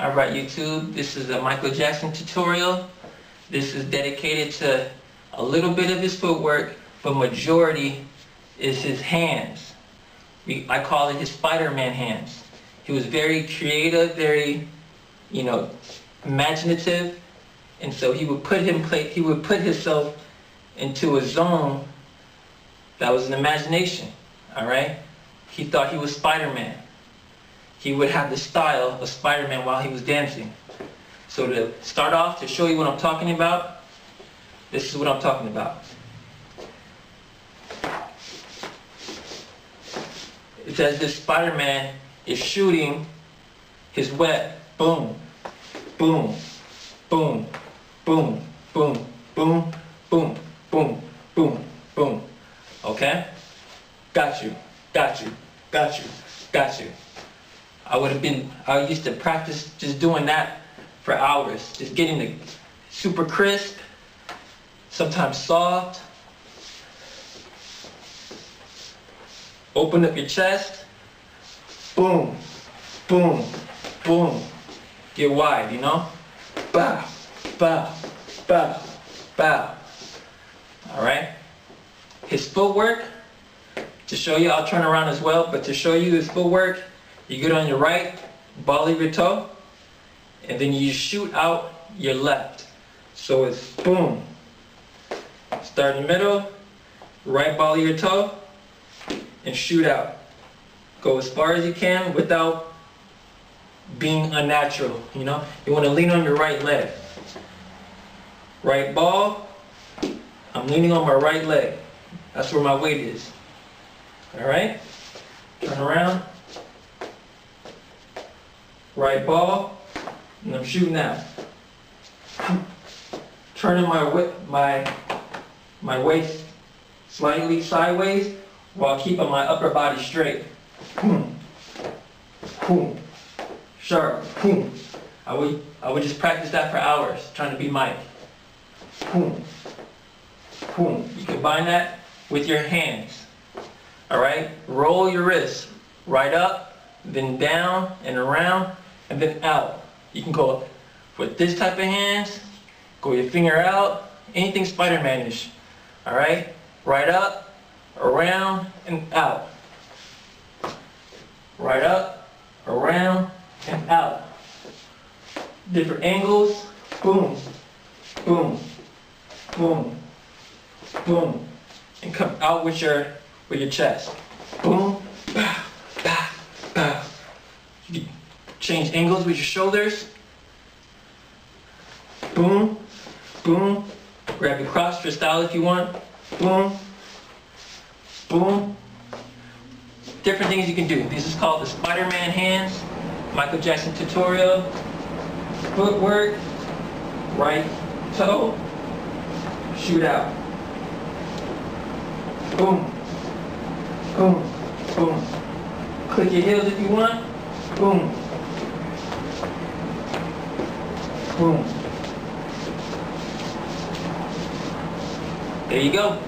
Alright YouTube, this is a Michael Jackson tutorial. This is dedicated to a little bit of his footwork, but majority is his hands. I call it his Spiderman hands. He was very creative, very, imaginative, and so he would put himself into a zone that was an imagination. Alright? He thought he was Spider-Man. He would have the style of Spider-Man while he was dancing. So to start off, to show you what I'm talking about, this is what I'm talking about. It's as if Spider-Man is shooting his web. Boom, boom, boom, boom, boom, boom, boom, boom, boom, boom. Okay? Got you, got you, got you, got you. I used to practice just doing that for hours, just getting the super crisp, sometimes soft. Open up your chest, boom, boom, boom. Get wide, bow, bow, bow, bow. All right? His footwork, to show you, I'll turn around as well, but to show you his footwork, you get on your right, ball of your toe, and then you shoot out your left. So it's boom. Start in the middle, right ball of your toe, and shoot out. Go as far as you can without being unnatural, You want to lean on your right leg. Right ball, I'm leaning on my right leg. That's where my weight is. Alright? Turn around. Right ball, and I'm shooting out. Turning my waist slightly sideways while keeping my upper body straight. Boom, boom, sharp, boom. I would just practice that for hours, trying to be Mike. Boom, boom. You combine that with your hands. All right. Roll your wrists right up, then down and around, and then out. You can go with this type of hands, go your finger out, anything Spider-Man-ish. Alright? Right up, around, and out. Right up, around, and out. Different angles, boom, boom, boom, boom. And come out with your chest. Boom, bow, bow, bow. You can change angles with your shoulders. Boom, boom. Grab your cross for style if you want. Boom, boom. Different things you can do. This is called the Spider-Man hands. Michael Jackson tutorial. Footwork. Right toe. Shoot out. Boom, boom, boom. Click your heels if you want. Boom. Boom. There you go.